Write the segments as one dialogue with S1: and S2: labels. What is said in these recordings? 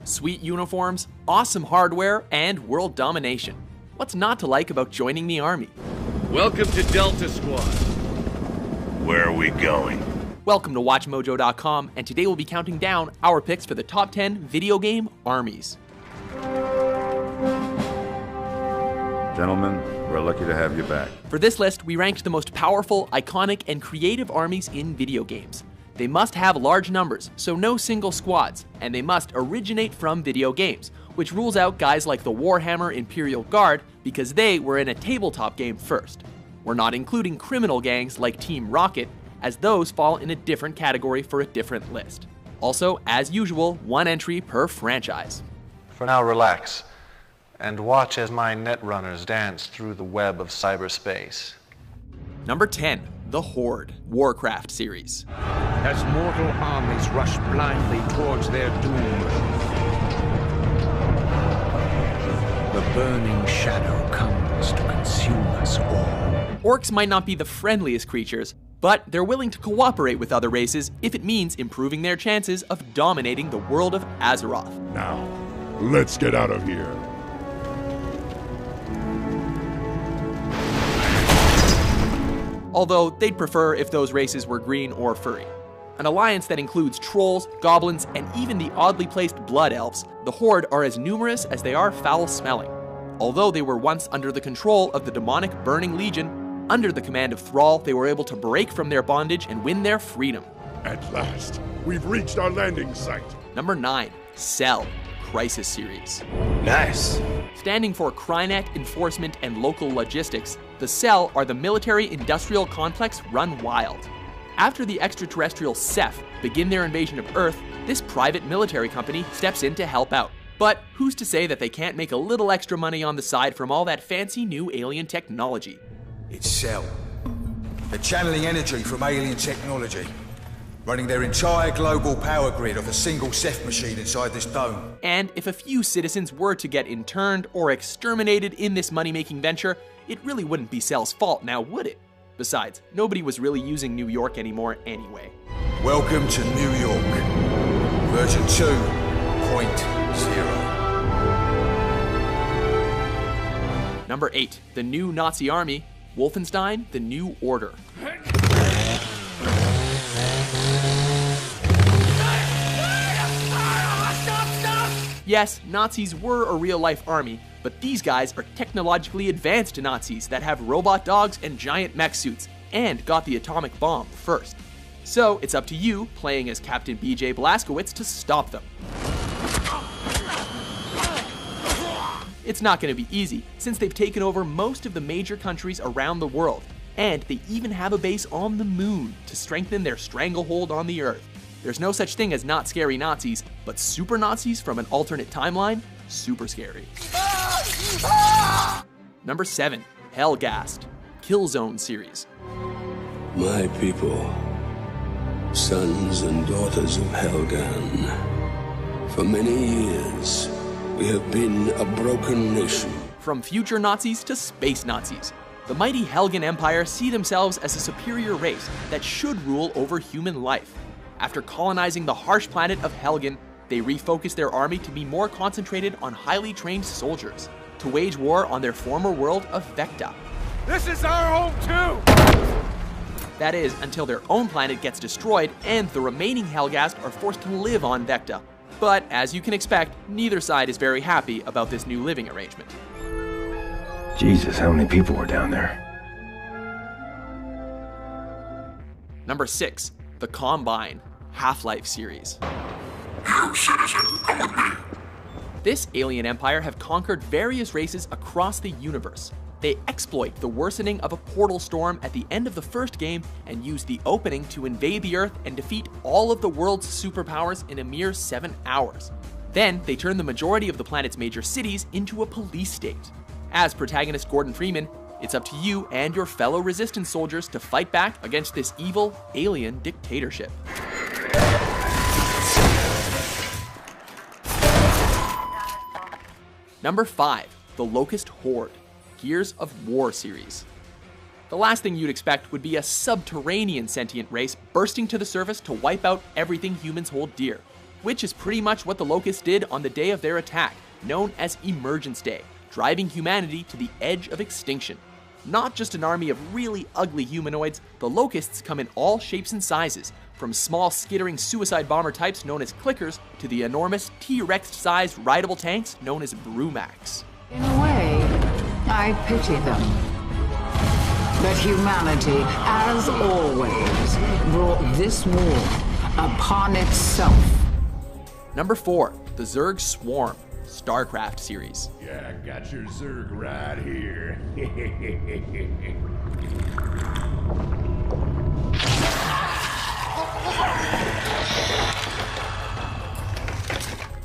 S1: Sweet uniforms, awesome hardware, and world domination. What's not to like about joining the Army?
S2: Welcome to Delta Squad.
S3: Where are we going?
S1: Welcome to WatchMojo.com, and today we'll be counting down our picks for the top 10 video game armies.
S4: Gentlemen, we're lucky to have you back.
S1: For this list, we ranked the most powerful, iconic, and creative armies in video games. They must have large numbers, so no single squads, and they must originate from video games, which rules out guys like the Warhammer Imperial Guard because they were in a tabletop game first. We're not including criminal gangs like Team Rocket, as those fall in a different category for a different list. Also, as usual, one entry per franchise.
S5: For now, relax, and watch as my netrunners dance through the web of cyberspace.
S1: Number 10, the Horde, Warcraft series.
S6: As mortal armies rush blindly towards their doom, the burning shadow comes to consume us all.
S1: Orcs might not be the friendliest creatures, but they're willing to cooperate with other races if it means improving their chances of dominating the world of Azeroth.
S7: Now, let's get out of here.
S1: Although they'd prefer if those races were green or furry. An alliance that includes trolls, goblins, and even the oddly placed blood elves, the Horde are as numerous as they are foul-smelling. Although they were once under the control of the demonic Burning Legion, under the command of Thrall, they were able to break from their bondage and win their freedom.
S7: At last, we've reached our landing site.
S1: Number 9, Cell, Crisis series.
S3: Nice.
S1: Standing for Crynet Enforcement and Local Logistics, the Cell are the military-industrial complex run wild. After the extraterrestrial Ceph begin their invasion of Earth, this private military company steps in to help out. But who's to say that they can't make a little extra money on the side from all that fancy new alien technology?
S8: It's Cell. They're channeling energy from alien technology, running their entire global power grid off a single Ceph machine inside this dome.
S1: And if a few citizens were to get interned or exterminated in this money-making venture, it really wouldn't be Cell's fault now, would it? Besides, nobody was really using New York anymore anyway.
S8: Welcome to New York. Version 2.0.
S1: Number 8, the new Nazi army, Wolfenstein: The New Order. Yes, Nazis were a real-life army, but these guys are technologically advanced Nazis that have robot dogs and giant mech suits, and got the atomic bomb first. So it's up to you, playing as Captain BJ Blazkowicz, to stop them. It's not going to be easy, since they've taken over most of the major countries around the world, and they even have a base on the moon to strengthen their stranglehold on the Earth. There's no such thing as not scary Nazis, but super Nazis from an alternate timeline, super scary. Number 7, Helghast, Killzone series.
S9: My people, sons and daughters of Helghan, for many years, we have been a broken nation.
S1: From future Nazis to space Nazis, the mighty Helghan Empire see themselves as a superior race that should rule over human life. After colonizing the harsh planet of Helghan, they refocus their army to be more concentrated on highly trained soldiers, to wage war on their former world of Vecta.
S2: This is our home too!
S1: That is, until their own planet gets destroyed and the remaining Helghast are forced to live on Vecta. But as you can expect, neither side is very happy about this new living arrangement.
S10: Jesus, how many people were down there?
S1: Number 6, the Combine, Half-Life series. This alien empire have conquered various races across the universe. They exploit the worsening of a portal storm at the end of the first game and use the opening to invade the Earth and defeat all of the world's superpowers in a mere 7 hours. Then, they turn the majority of the planet's major cities into a police state. As protagonist Gordon Freeman, it's up to you and your fellow resistance soldiers to fight back against this evil alien dictatorship. Number 5, the Locust Horde, Gears of War series. The last thing you'd expect would be a subterranean sentient race bursting to the surface to wipe out everything humans hold dear, which is pretty much what the Locusts did on the day of their attack, known as Emergence Day, driving humanity to the edge of extinction. Not just an army of really ugly humanoids, the Locusts come in all shapes and sizes, from small skittering suicide bomber types known as clickers to the enormous T-Rex-sized rideable tanks known as Brumacs.
S11: In a way, I pity them. But humanity, as always, brought this war upon itself.
S1: Number 4, the Zerg Swarm, StarCraft series.
S7: Yeah, I got your Zerg right here.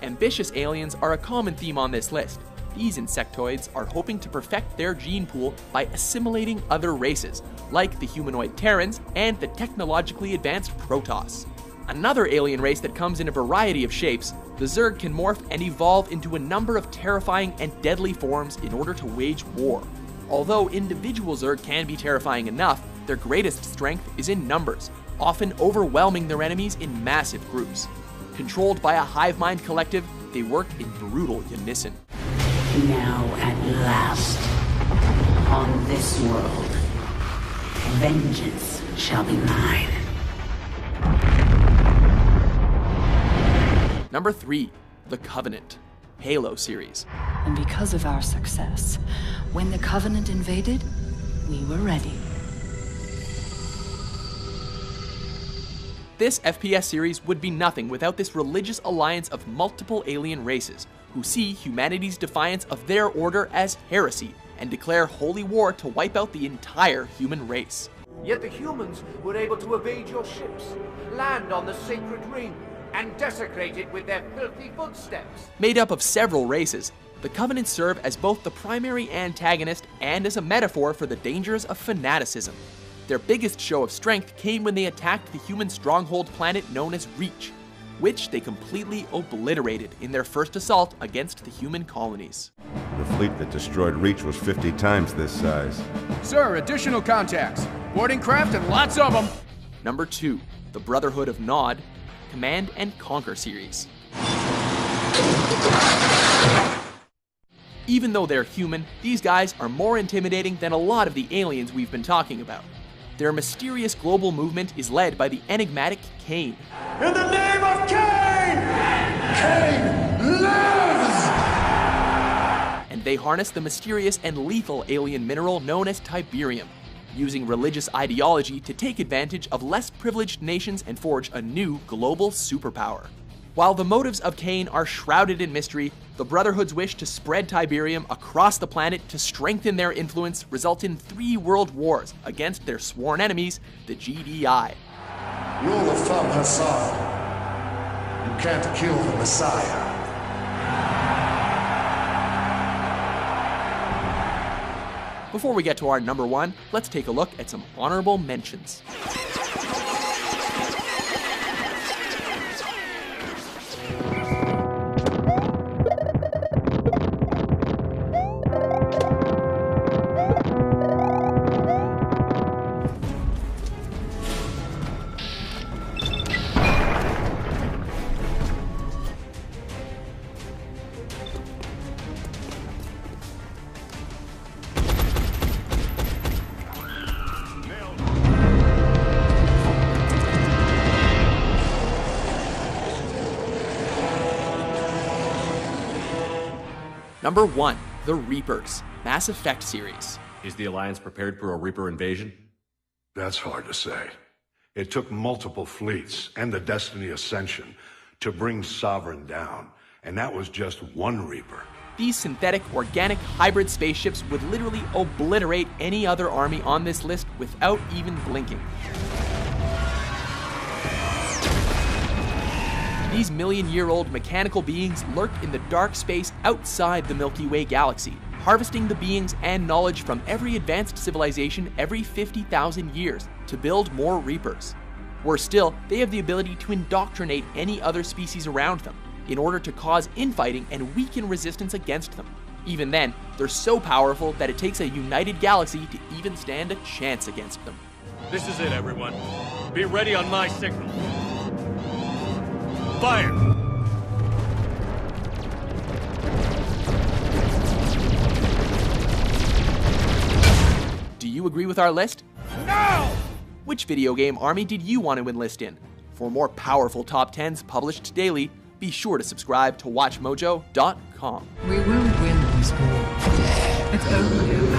S1: Ambitious aliens are a common theme on this list. These insectoids are hoping to perfect their gene pool by assimilating other races, like the humanoid Terrans and the technologically advanced Protoss. Another alien race that comes in a variety of shapes, the Zerg can morph and evolve into a number of terrifying and deadly forms in order to wage war. Although individual Zerg can be terrifying enough, their greatest strength is in numbers, often overwhelming their enemies in massive groups. Controlled by a hive mind collective, they work in brutal unison.
S12: Now at last, on this world, vengeance shall be mine.
S1: Number 3, the Covenant, Halo series.
S13: And because of our success, when the Covenant invaded, we were ready.
S1: This FPS series would be nothing without this religious alliance of multiple alien races, who see humanity's defiance of their order as heresy and declare holy war to wipe out the entire human race.
S14: Yet the humans were able to evade your ships, land on the sacred ring, and desecrate it with their filthy footsteps.
S1: Made up of several races, the Covenant serve as both the primary antagonist and as a metaphor for the dangers of fanaticism. Their biggest show of strength came when they attacked the human stronghold planet known as Reach, which they completely obliterated in their first assault against the human colonies.
S4: The fleet that destroyed Reach was 50 times this size.
S2: Sir, additional contacts. Boarding craft and lots of them.
S1: Number 2, the Brotherhood of Nod, Command and Conquer series. Even though they're human, these guys are more intimidating than a lot of the aliens we've been talking about. Their mysterious global movement is led by the enigmatic Kane.
S15: In the name of Kane! Kane lives!
S1: And they harness the mysterious and lethal alien mineral known as Tiberium, using religious ideology to take advantage of less privileged nations and forge a new global superpower. While the motives of Kane are shrouded in mystery, the Brotherhood's wish to spread Tiberium across the planet to strengthen their influence result in 3 world wars against their sworn enemies, the GDI.
S15: You're the Thumb Hassan. You can't kill the Messiah.
S1: Before we get to our number 1, let's take a look at some honorable mentions. Number 1, the Reapers, Mass Effect series.
S16: Is the Alliance prepared for a Reaper invasion?
S7: That's hard to say. It took multiple fleets and the Destiny Ascension to bring Sovereign down, and that was just one Reaper.
S1: These synthetic, organic, hybrid spaceships would literally obliterate any other army on this list without even blinking. These million-year-old mechanical beings lurk in the dark space outside the Milky Way galaxy, harvesting the beings and knowledge from every advanced civilization every 50,000 years to build more Reapers. Worse still, they have the ability to indoctrinate any other species around them, in order to cause infighting and weaken resistance against them. Even then, they're so powerful that it takes a united galaxy to even stand a chance against them.
S17: This is it, everyone. Be ready on my signal. Fire!
S1: Do you agree with our list?
S2: No!
S1: Which video game army did you want to enlist in? For more powerful top 10s published daily, be sure to subscribe to WatchMojo.com.
S11: We will win this war. It's only